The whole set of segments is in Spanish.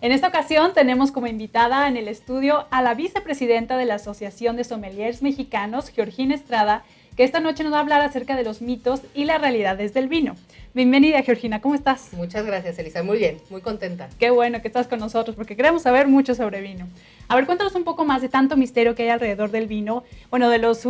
En esta ocasión tenemos como invitada en el estudio a la vicepresidenta de la Asociación de Sommeliers Mexicanos, Georgina Estrada, que esta noche nos va a hablar acerca de los mitos y las realidades del vino. Bienvenida, Georgina, ¿cómo estás? Muchas gracias, Elisa. Muy bien, muy contenta. Qué bueno que estás con nosotros, porque queremos saber mucho sobre vino. A ver, cuéntanos un poco más de tanto misterio que hay alrededor del vino, bueno, de los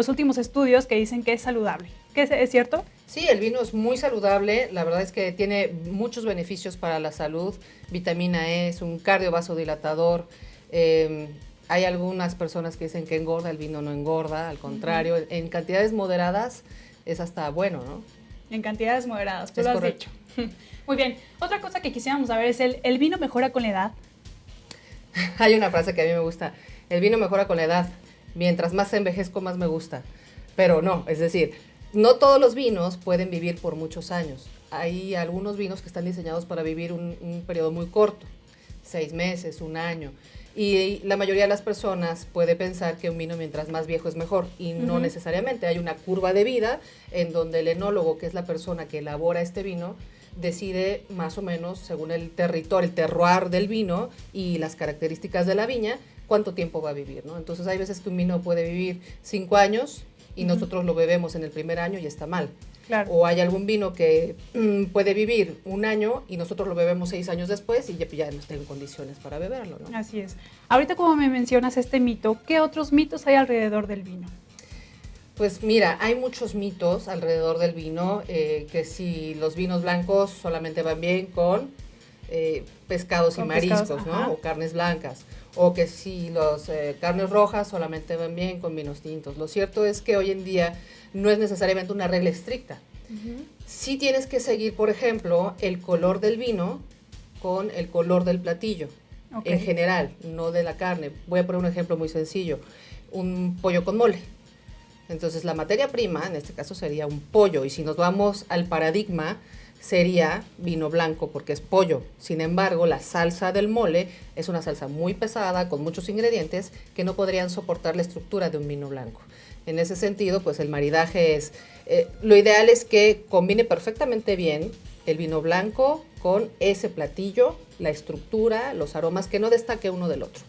últimos estudios que dicen que es saludable. ¿Qué es cierto? Sí, el vino es muy saludable, la verdad es que tiene muchos beneficios para la salud, vitamina E, es un cardiovasodilatador, hay algunas personas que dicen que engorda, el vino no engorda, al contrario, en cantidades moderadas es hasta bueno, ¿no? En cantidades moderadas, tú Es lo has correcto. dicho. Muy bien, otra cosa que quisiéramos saber es, ¿el vino mejora con la edad? Hay una frase que a mí me gusta, el vino mejora con la edad, mientras más envejezco más me gusta, pero no, es decir, no todos los vinos pueden vivir por muchos años. Hay algunos vinos que están diseñados para vivir un periodo muy corto, 6 meses, 1 año. Y la mayoría de las personas puede pensar que un vino mientras más viejo es mejor. Y no necesariamente. Hay una curva de vida en donde el enólogo, que es la persona que elabora este vino, decide más o menos, según el territorio, el terroir del vino y las características de la viña, cuánto tiempo va a vivir, ¿no? Entonces hay veces que un vino puede vivir 5 años y nosotros lo bebemos en el primer año y está mal. Claro. O hay algún vino que puede vivir 1 año y nosotros lo bebemos 6 años después y ya no está en condiciones para beberlo, ¿no? Así es. Ahorita como me mencionas este mito, ¿qué otros mitos hay alrededor del vino? Pues mira, hay muchos mitos alrededor del vino, que si los vinos blancos solamente van bien con pescados y mariscos, ¿no? O carnes blancas. O que si las carnes rojas solamente van bien con vinos tintos. Lo cierto es que hoy en día no es necesariamente una regla estricta. Sí tienes que seguir, por ejemplo, el color del vino con el color del platillo. En general, no de la carne. Voy a poner un ejemplo muy sencillo. Un pollo con mole. Entonces la materia prima, en este caso, sería un pollo. Y si nos vamos al paradigma, sería vino blanco porque es pollo. Sin embargo, la salsa del mole es una salsa muy pesada, con muchos ingredientes que no podrían soportar la estructura de un vino blanco. En ese sentido, pues el maridaje es, lo ideal es que combine perfectamente bien el vino blanco con ese platillo, la estructura, los aromas, que no destaque uno del otro.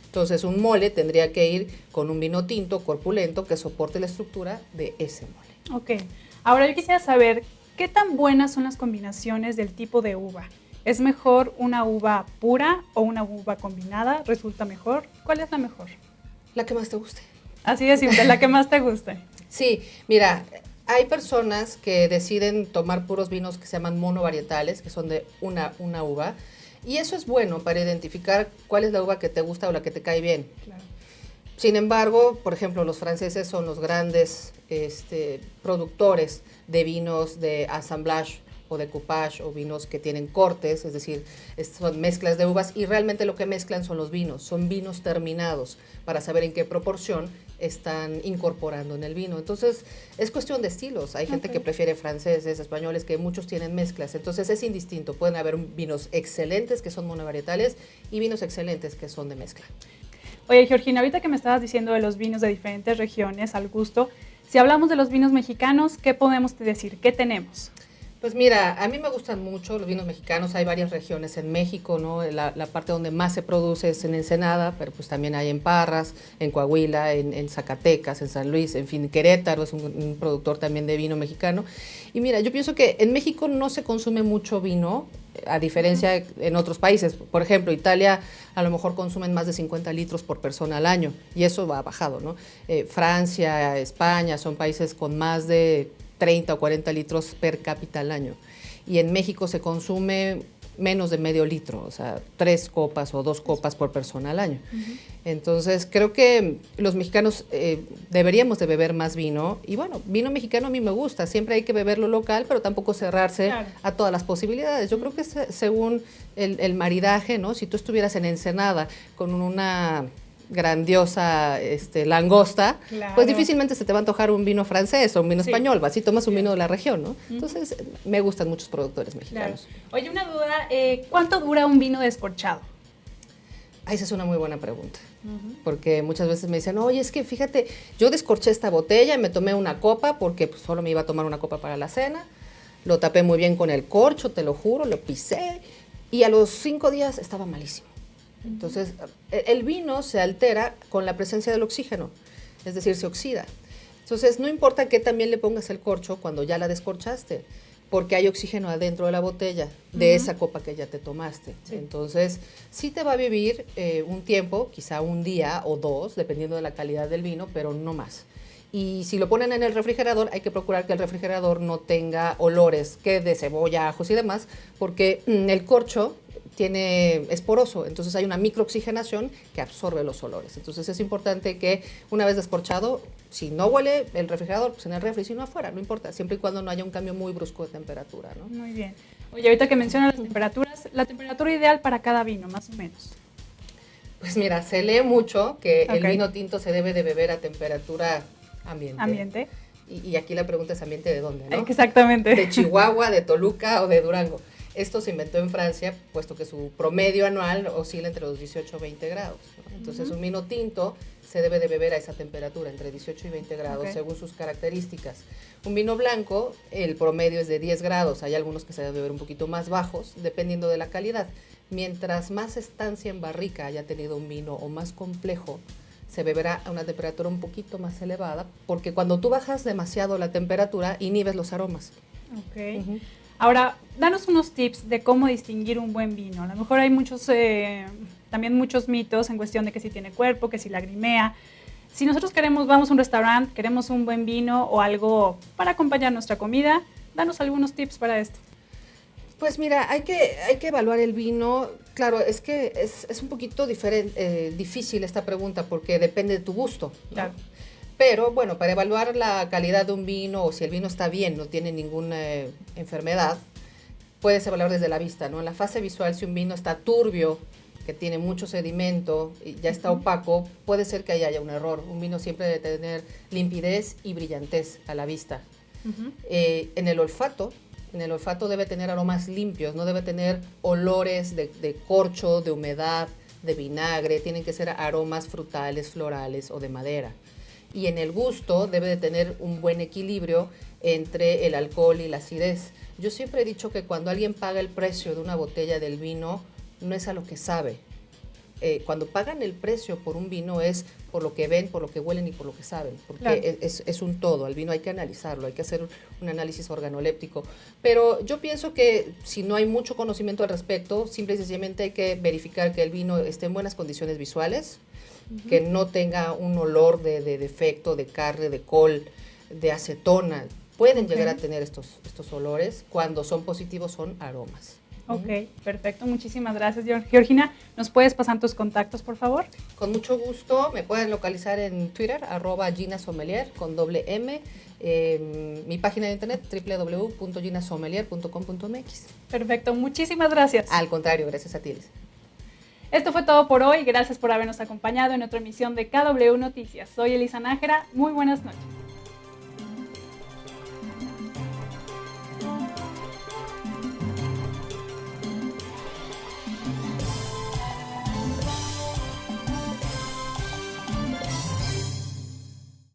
Entonces un mole tendría que ir con un vino tinto corpulento que soporte la estructura de ese mole. Ok, ahora yo quisiera saber, ¿qué tan buenas son las combinaciones del tipo de uva? ¿Es mejor una uva pura o una uva combinada? ¿Resulta mejor? ¿Cuál es la mejor? La que más te guste. Así de simple, la que más te guste. Sí, mira, hay personas que deciden tomar puros vinos que se llaman monovarietales, que son de una uva, y eso es bueno para identificar cuál es la uva que te gusta o la que te cae bien. Claro. Sin embargo, por ejemplo, los franceses son los grandes productores de vinos de assemblage o de coupage o vinos que tienen cortes, es decir, son mezclas de uvas y realmente lo que mezclan son los vinos, son vinos terminados para saber en qué proporción están incorporando en el vino. Entonces, es cuestión de estilos. Hay gente que prefiere franceses, españoles, que muchos tienen mezclas. Entonces, es indistinto. Pueden haber vinos excelentes que son monovarietales y vinos excelentes que son de mezcla. Oye, Georgina, ahorita que me estabas diciendo de los vinos de diferentes regiones al gusto, si hablamos de los vinos mexicanos, ¿qué podemos decir? ¿Qué tenemos? Pues mira, a mí me gustan mucho los vinos mexicanos. Hay varias regiones en México, ¿no? La parte donde más se produce es en Ensenada, pero pues también hay en Parras, en Coahuila, en Zacatecas, en San Luis, en fin, Querétaro es un productor también de vino mexicano. Y mira, yo pienso que en México no se consume mucho vino, a diferencia en otros países. Por ejemplo, Italia a lo mejor consumen más de 50 litros por persona al año, y eso va bajado, ¿no? Francia, España son países con más de 30 o 40 litros per cápita al año. Y en México se consume menos de medio litro, o sea, 3 copas o 2 copas por persona al año. Entonces, creo que los mexicanos deberíamos de beber más vino. Y bueno, vino mexicano a mí me gusta. Siempre hay que beberlo local, pero tampoco cerrarse a todas las posibilidades. Yo creo que según el maridaje, ¿no? Si tú estuvieras en Ensenada con una grandiosa langosta, pues difícilmente se te va a antojar un vino francés o un vino español, vas y tomas un vino de la región, ¿no? Entonces, me gustan muchos productores mexicanos. Oye, una duda, ¿cuánto dura un vino descorchado? Esa es una muy buena pregunta, porque muchas veces me dicen, oye, es que fíjate, yo descorché esta botella y me tomé una copa porque pues, solo me iba a tomar una copa para la cena, lo tapé muy bien con el corcho, te lo juro, lo pisé, y a los 5 días estaba malísimo. Entonces, el vino se altera con la presencia del oxígeno, es decir, se oxida. Entonces, no importa que también le pongas el corcho cuando ya la descorchaste, porque hay oxígeno adentro de la botella, de esa copa que ya te tomaste. Sí. Entonces, sí te va a vivir un tiempo, quizá un día o 2, dependiendo de la calidad del vino, pero no más. Y si lo ponen en el refrigerador, hay que procurar que el refrigerador no tenga olores que de cebolla, ajos y demás, porque el corcho es poroso, entonces hay una microoxigenación que absorbe los olores. Entonces es importante que una vez descorchado, si no huele el refrigerador, pues en el refri, si no afuera, no importa, siempre y cuando no haya un cambio muy brusco de temperatura, ¿no? Muy bien. Oye, ahorita que mencionas las temperaturas, la temperatura ideal para cada vino, más o menos. Pues mira, se lee mucho que el vino tinto se debe de beber a temperatura ambiente. Ambiente. Y aquí la pregunta es ambiente de dónde, ¿no? Exactamente. De Chihuahua, de Toluca o de Durango. Esto se inventó en Francia, puesto que su promedio anual oscila entre los 18 y 20 grados, ¿no? Entonces, un vino tinto se debe de beber a esa temperatura, entre 18 y 20 grados, según sus características. Un vino blanco, el promedio es de 10 grados. Hay algunos que se deben beber un poquito más bajos, dependiendo de la calidad. Mientras más estancia en barrica haya tenido un vino o más complejo, se beberá a una temperatura un poquito más elevada, porque cuando tú bajas demasiado la temperatura, inhibes los aromas. Ok. Ahora, danos unos tips de cómo distinguir un buen vino. A lo mejor hay también muchos mitos en cuestión de que si tiene cuerpo, que si lagrimea. Si nosotros vamos a un restaurante, queremos un buen vino o algo para acompañar nuestra comida, danos algunos tips para esto. Pues mira, hay que evaluar el vino. Claro, es que es un poquito difícil esta pregunta porque depende de tu gusto, ¿no? Claro. Pero bueno, para evaluar la calidad de un vino o si el vino está bien, no tiene ninguna enfermedad, puedes evaluar desde la vista, ¿no? En la fase visual, si un vino está turbio, que tiene mucho sedimento y ya está opaco, puede ser que ahí haya un error. Un vino siempre debe tener limpidez y brillantez a la vista. En el olfato debe tener aromas limpios, no debe tener olores de corcho, de humedad, de vinagre, tienen que ser aromas frutales, florales o de madera. Y en el gusto debe de tener un buen equilibrio entre el alcohol y la acidez. Yo siempre he dicho que cuando alguien paga el precio de una botella del vino, no es a lo que sabe. Cuando pagan el precio por un vino es por lo que ven, por lo que huelen y por lo que saben, porque claro, es un todo. El vino hay que analizarlo, hay que hacer un análisis organoléptico. Pero yo pienso que si no hay mucho conocimiento al respecto, simple y sencillamente hay que verificar que el vino esté en buenas condiciones visuales, que no tenga un olor de defecto, de carne, de col, de acetona. Pueden llegar a tener estos olores. Cuando son positivos son aromas. Ok, perfecto. Muchísimas gracias, Georgina. ¿Nos puedes pasar tus contactos, por favor? Con mucho gusto. Me pueden localizar en Twitter, @GinaSommelier, con doble M. Mi página de internet, www.ginasommelier.com.mx. Perfecto. Muchísimas gracias. Al contrario, gracias a ti, Elisa. Esto fue todo por hoy. Gracias por habernos acompañado en otra emisión de KW Noticias. Soy Elisa Nájera. Muy buenas noches.